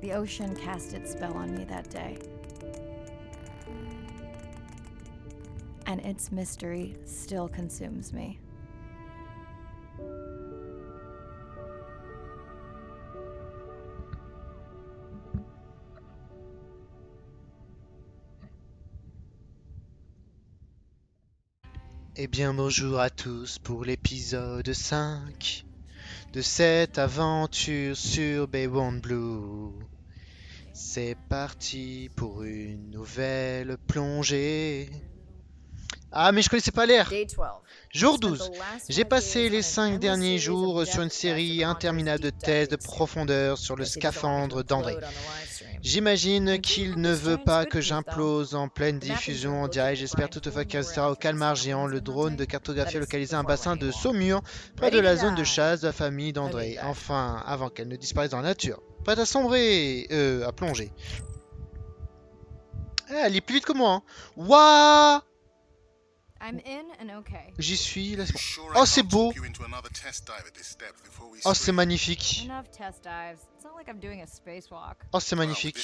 The ocean cast its spell on me that day. And its mystery still consumes me. Eh bien bonjour à tous pour l'épisode 5 de cette aventure sur bleu. C'est parti pour une nouvelle plongée. Ah mais je connaissais pas l'air. Jour 12. J'ai passé les 5 derniers jours sur une série interminable de tests de profondeur sur le scaphandre d'André. J'imagine qu'il ne veut pas que j'implose en pleine diffusion en direct. J'espère toutefois qu'il restera au calmar géant. Le drone de cartographie a localisé un bassin de saumure près de la zone de chasse de la famille d'André. Enfin, avant qu'elle ne disparaisse dans la nature. Prête à sombrer, à plonger. Ah, elle est plus vite que moi. Hein. Waouh! J'y suis. Là, oh, c'est beau. Oh, c'est magnifique. Oh, c'est magnifique.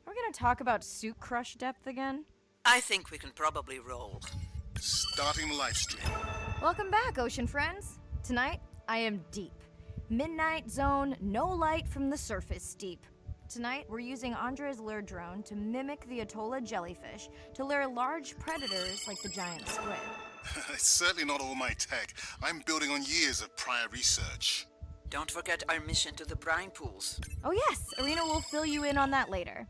We're gonna talk about suit crush depth again? I think we can probably roll. Starting the live stream. Welcome back, ocean friends. Tonight, I am deep. Midnight zone, no light from the surface deep. Tonight, we're using Andre's lure drone to mimic the Atolla jellyfish to lure large predators like the giant squid. It's certainly not all my tech. I'm building on years of prior research. Don't forget our mission to the brine pools. Oh yes, Arena will fill you in on that later.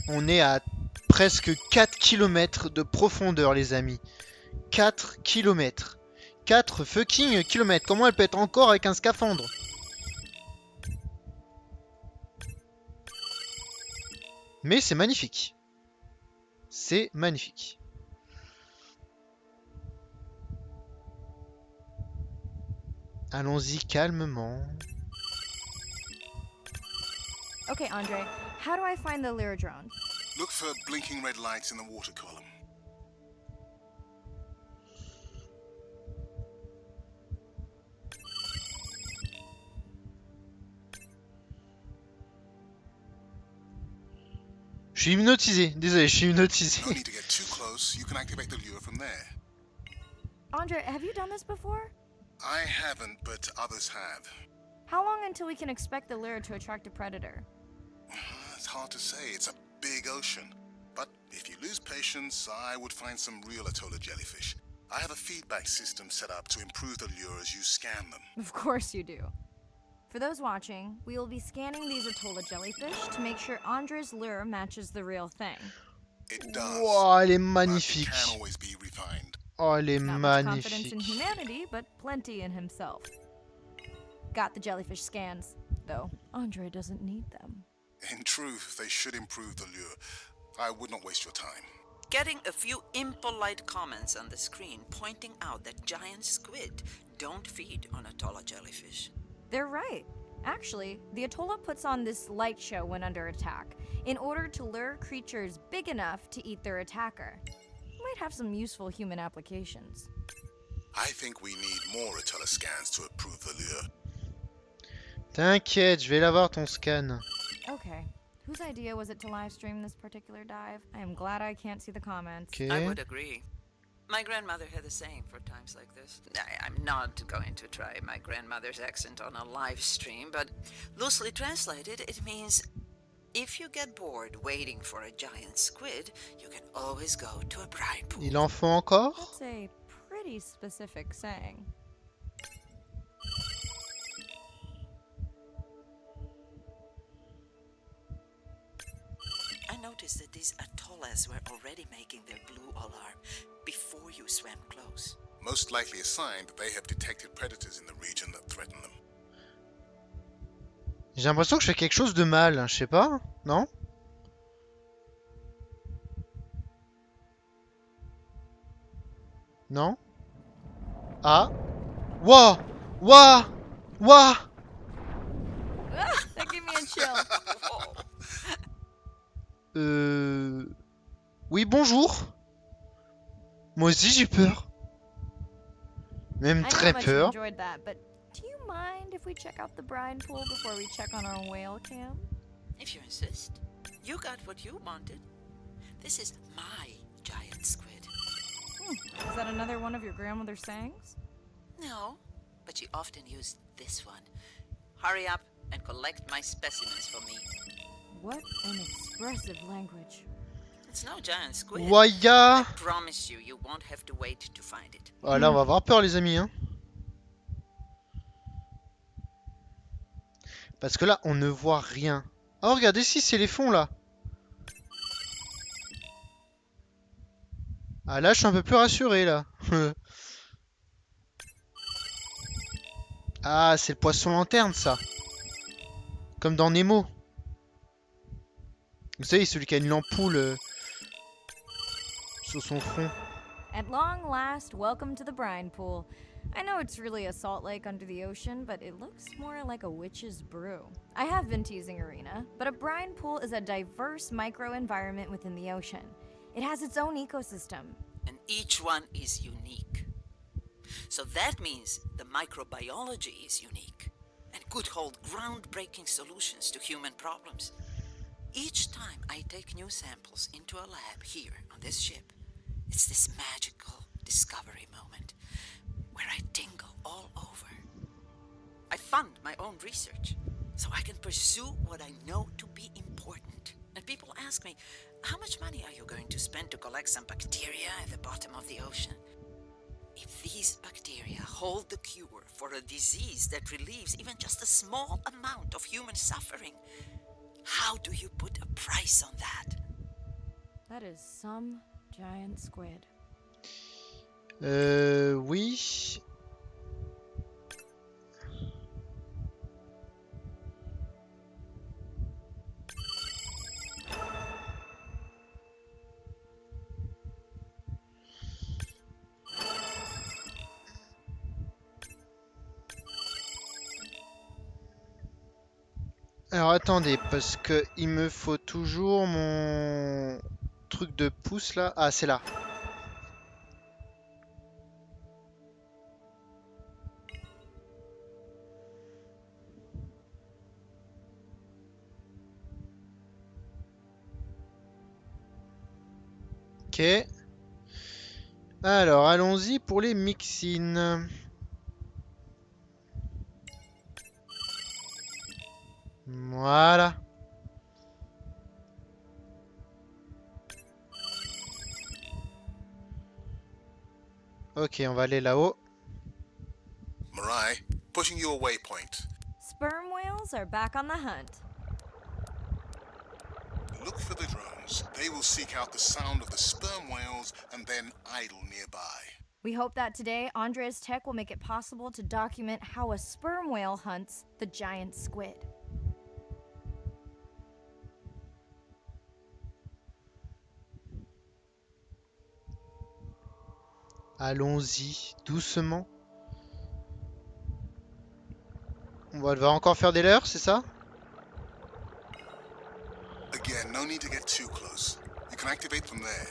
On est à presque 4 km de profondeur, les amis. 4 km. 4 fucking kilomètres. Comment elle peut être encore avec un scaphandre? Mais c'est magnifique. C'est magnifique. Allons-y calmement. Okay, Andre, how do I find the lure drone? Look for blinking red lights in the water column. Je suis hypnotisé. Désolé, je suis hypnotisé. No need to get too close. You can activate the lure from there. Andre, have you done this before? I haven't, but others have. How long until we can expect the lure to attract a predator? It's hard to say. It's a big ocean. But if you lose patience, I would find some real Atolla jellyfish. I have a feedback system set up to improve the lure as you scan them. Of course you do. For those watching, we will be scanning these Atolla jellyfish to make sure Andre's lure matches the real thing. It does. Wow, elle est But magnifique. it can always be refined. Oh, elle est Not much confidence in magnifique. humanity, but plenty in himself. Got the jellyfish scans, though Andre doesn't need them. In truth, they should improve the lure. I would not waste your time. Getting a few impolite comments on the screen pointing out that giant squid don't feed on Atolla jellyfish. They're right. Actually, the Atolla puts on this light show when under attack, in order to lure creatures big enough to eat their attacker. Might have some useful human applications. I think we need more Atolla scans to approve the lure. T'inquiète, je vais l'avoir ton scan. Okay. Whose idea was it to live stream this particular dive? I am glad I can't see the comments. Ok. I would agree. My grandmother had the same for times like this. I'm not going to try my grandmother's accent on a live stream, but loosely translated, it means if you get bored waiting for a giant squid, you can always go to a brine pool. Il en faut encore? That's a pretty specific saying. I noticed that these atollas were already making their blue alarm before you swam close. Most likely a sign that they have detected predators in the region that threaten them. J'ai l'impression que je fais quelque chose de mal, je sais pas, non? Non? Ah? Wouah! Wouah! Wouah! That gave me a chill. Oui, bonjour. Moi aussi j'ai peur. Même I know très how much you peur. enjoyed that, but do you mind if we check out the brine pool before we check on our whale cam? If you insist. You got what you wanted. This is my giant squid. Is that another one of your grandmother's sayings? No, but she often used this one. Hurry up and collect my specimens for me. What an expressive language. It's no giant squid. Waya! I promise you, you won't have to wait to find it. Oh, là, on va avoir peur, les amis. Hein. Parce que là, on ne voit rien. Oh, regardez si, c'est les fonds, là. Ah, là, je suis un peu plus rassuré, là. Ah, c'est le poisson lanterne, ça. Comme dans Nemo. Vous savez, celui qui a une ampoule sur son front. At long last, welcome to the brine pool. I know it's really a salt lake under the ocean, but it looks more like a witch's brew. I have been teasing Arena, but a brine pool is a diverse microenvironment within the ocean. It has its own ecosystem. And each one is unique. So that means the microbiology is unique and could hold groundbreaking solutions to human problems. Each time I take new samples into a lab here on this ship, it's this magical discovery moment where I tingle all over. I fund my own research so I can pursue what I know to be important. And people ask me, how much money are you going to spend to collect some bacteria at the bottom of the ocean? If these bacteria hold the cure for a disease that relieves even just a small amount of human suffering, how do you put a price on that? That is some giant squid. Oui. Alors attendez, parce que il me faut toujours mon truc de pouce là. Ah, c'est là. Ok. Alors, allons-y pour les mixines. Voilà. Ok, on va aller là-haut. Mirai, pushing you a waypoint. Sperm whales are back on the hunt. Look for the drones. They will seek out the sound of the sperm whales and then idle nearby. We hope that today, Andrea's tech will make it possible to document how a sperm whale hunts the giant squid. Allons-y, doucement. On va devoir encore faire des leurres, c'est ça? Again, no need to get too close. You can activate from there.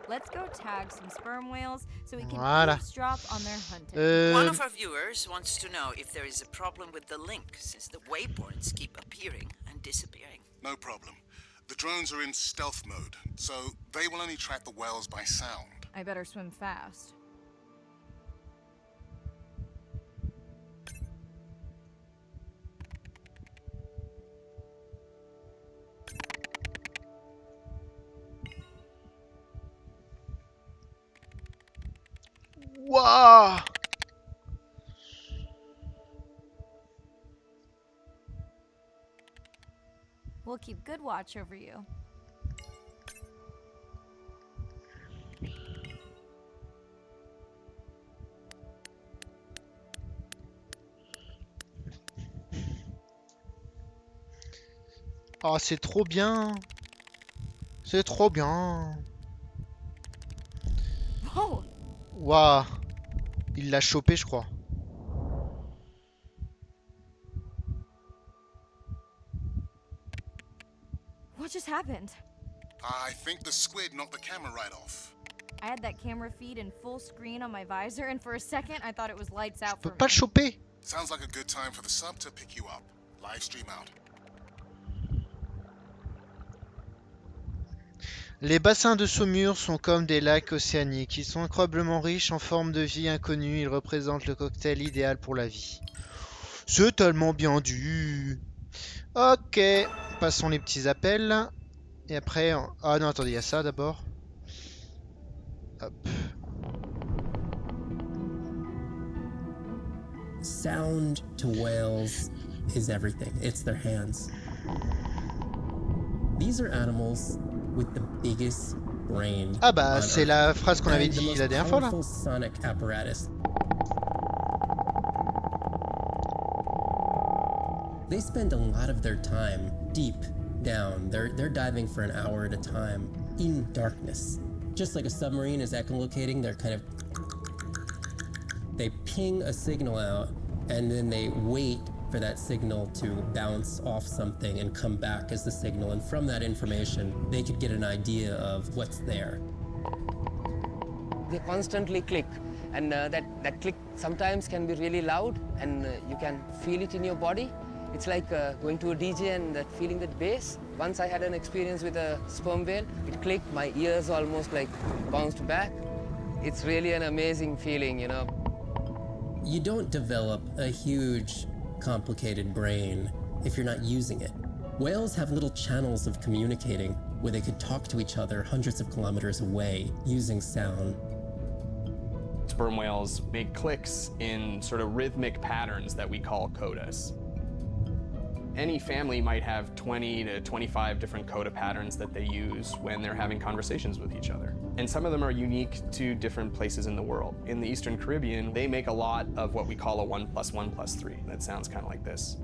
Let's go tag some sperm whales so we can Voilà. eavesdrop on their hunting. One of our viewers wants to know if there is a problem with the link, since the waypoints keep appearing and disappearing. No problem. The drones are in stealth mode, so they will only track the whales by sound. I better swim fast. Waouh! We'll keep good watch over you. Oh, c'est trop bien! C'est trop bien! Whoa! Waouh! Il l'a chopé, je crois. What just happened? I think the squid knocked the camera right off. I had that camera feed in full screen on my visor, and for a second, I thought it was lights Je out peux for pas me. le choper. Sounds like a good time for the sub to pick you up. Live stream out. Les bassins de Saumur sont comme des lacs océaniques. Ils sont incroyablement riches en formes de vie inconnues. Ils représentent le cocktail idéal pour la vie. C'est tellement bien dit. Ok, passons les petits appels. Et après... Ah non, attendez, il y a ça d'abord. Hop. Sound to whales is everything. It's their hands. These are animals with the biggest brain. Ah bah, on c'est Earth. la phrase qu'on avait And the dit most la dernière fois là. powerful sonic apparatus. They spend a lot of their time deep down. They're diving for an hour at a time in darkness. Just like a submarine is echolocating, they're kind of... They ping a signal out, and then they wait for that signal to bounce off something and come back as the signal. And from that information, they could get an idea of what's there. They constantly click, and that click sometimes can be really loud, and you can feel it in your body. It's like going to a DJ and feeling that bass. Once I had an experience with a sperm whale. It clicked, my ears almost like bounced back. It's really an amazing feeling, you know. You don't develop a huge, complicated brain if you're not using it. Whales have little channels of communicating where they could talk to each other hundreds of kilometers away using sound. Sperm whales make clicks in sort of rhythmic patterns that we call codas. Any family might have 20 to 25 different coda patterns that they use when they're having conversations with each other. And some of them are unique to different places in the world. In the Eastern Caribbean, they make a lot of what we call a 1 + 1 + 3. That sounds kind of like this.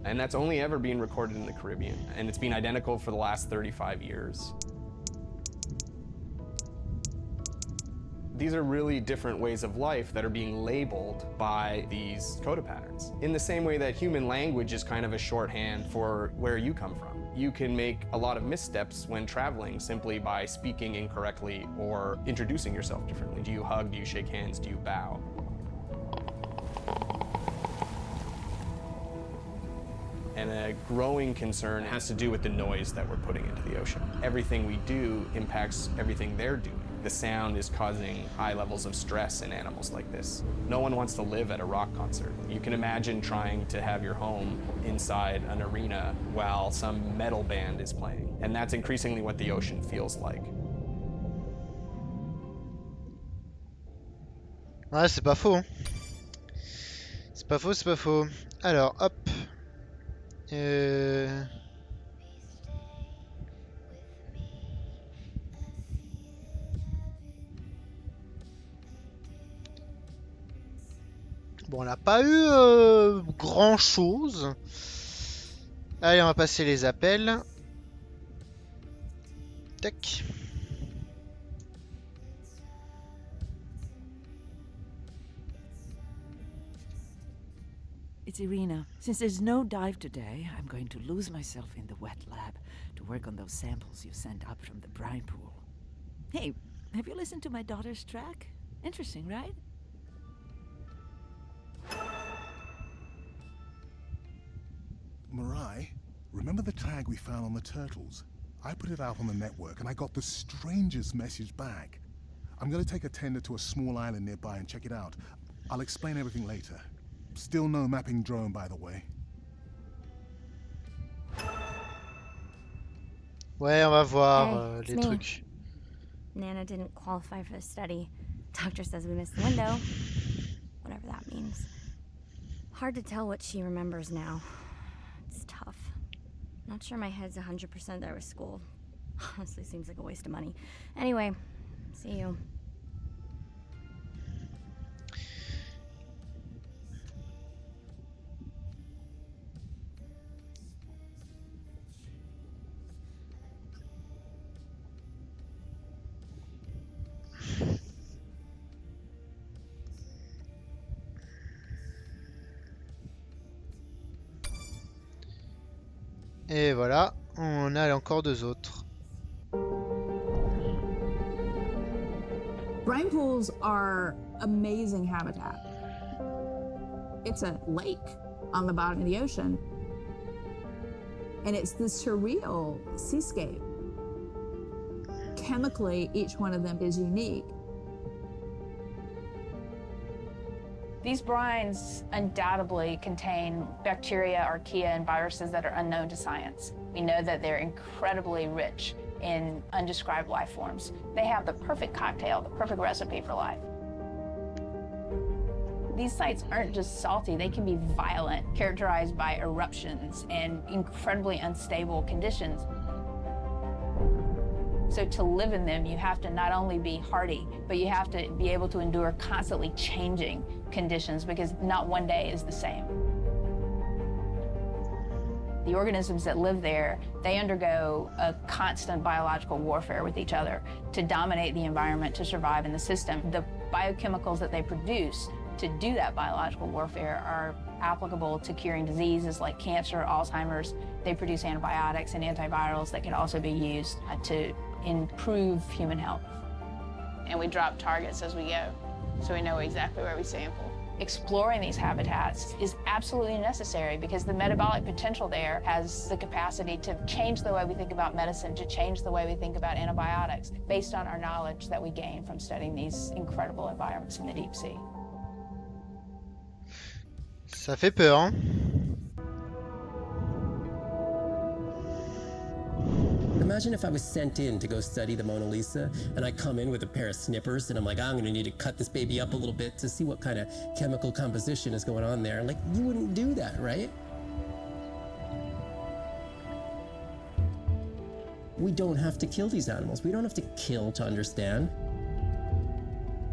And that's only ever been recorded in the Caribbean. And it's been identical for the last 35 years. These are really different ways of life that are being labeled by these coda patterns. In the same way that human language is kind of a shorthand for where you come from. You can make a lot of missteps when traveling simply by speaking incorrectly or introducing yourself differently. Do you hug? Do you shake hands? Do you bow? And a growing concern has to do with the noise that we're putting into the ocean. Everything we do impacts everything they're doing. The sound is causing high levels of stress in animals like this. No one wants to live at a rock concert. You can imagine trying to have your home inside an arena while some metal band is playing. And that's increasingly what the ocean feels like. Ouais, c'est pas faux. Hein. C'est pas faux, c'est pas faux. Alors, hop. Bon, on n'a pas eu grand chose. Allez, on va passer les appels. Tac. It's Irina. Since there's no dive today, I'm going to lose myself in the wet lab to work on those samples you sent up from the brine pool. Hey, have you listened to my daughter's track? Interesting, right? Mirai, remember the tag we found on the turtles? I put it out on the network and I got the strangest message back. I'm going to take a tender to a small island nearby and check it out. I'll explain everything later. Still no mapping drone, by the way. Ouais, on va voir Hey, it's les me. trucs. Nana didn't qualify for the study. Doctor says we missed the window. Whatever that means. Hard to tell what she remembers now. It's tough. Not sure my head's 100% there with school. Honestly, seems like a waste of money. Anyway, see you. Et voilà, on a encore deux autres. Brine pools are amazing habitat. It's a lake on the bottom of the ocean. And it's this surreal seascape. Chemically, each one of them is unique. These brines undoubtedly contain bacteria, archaea, and viruses that are unknown to science. We know that they're incredibly rich in undescribed life forms. They have the perfect cocktail, the perfect recipe for life. These sites aren't just salty, they can be violent, characterized by eruptions and incredibly unstable conditions. So to live in them, you have to not only be hardy, but you have to be able to endure constantly changing conditions because not one day is the same. The organisms that live there, they undergo a constant biological warfare with each other to dominate the environment, to survive in the system. The biochemicals that they produce to do that biological warfare are applicable to curing diseases like cancer, Alzheimer's. They produce antibiotics and antivirals that can also be used to improve human health. And we drop targets as we go, so we know exactly where we sample. Exploring these habitats is absolutely necessary because the metabolic potential there has the capacity to change the way we think about medicine, to change the way we think about antibiotics, based on our knowledge that we gain from studying these incredible environments in the deep sea. Ça fait peur, hein? Imagine if I was sent in to go study the Mona Lisa and I come in with a pair of snippers and I'm like, I'm gonna need to cut this baby up a little bit to see what kind of chemical composition is going on there. Like, you wouldn't do that, right? We don't have to kill these animals. We don't have to kill to understand.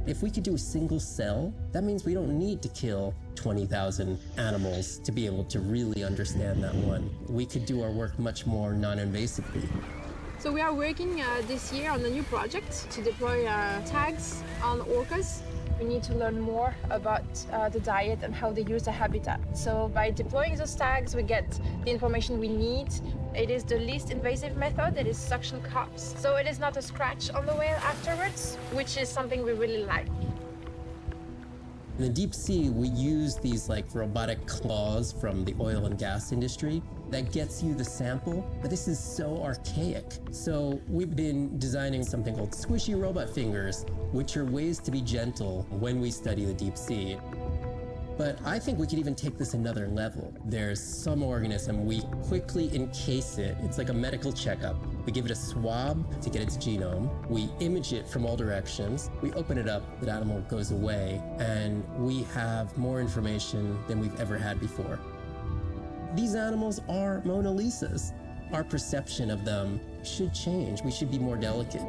If we could do a single cell, that means we don't need to kill 20,000 animals to be able to really understand that one. We could do our work much more non-invasively. So we are working this year on a new project to deploy tags on orcas. We need to learn more about the diet and how they use the habitat. So by deploying those tags, we get the information we need. It is the least invasive method, it is suction cups. So it is not a scratch on the whale afterwards, which is something we really like. In the deep sea, we use these like robotic claws from the oil and gas industry that gets you the sample, but this is so archaic. So we've been designing something called squishy robot fingers, which are ways to be gentle when we study the deep sea. But I think we could even take this another level. There's some organism, we quickly encase it. It's like a medical checkup. We give it a swab to get its genome. We image it from all directions. We open it up, the animal goes away, and we have more information than we've ever had before. These animals are Mona Lisas. Our perception of them should change. We should be more delicate.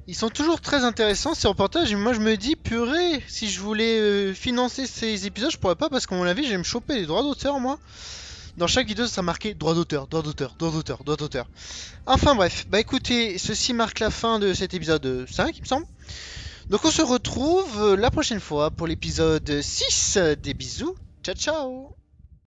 Ils sont toujours très intéressants ces reportages et moi je me dis purée, si je voulais financer ces épisodes je pourrais pas parce qu'à mon avis je vais me choper les droits d'auteur moi. Dans chaque vidéo ça sera marqué droit d'auteur, droit d'auteur, droit d'auteur, droit d'auteur. Enfin bref, bah écoutez, ceci marque la fin de cet épisode 5 il me semble. Donc on se retrouve la prochaine fois pour l'épisode 6. Des bisous, ciao ciao.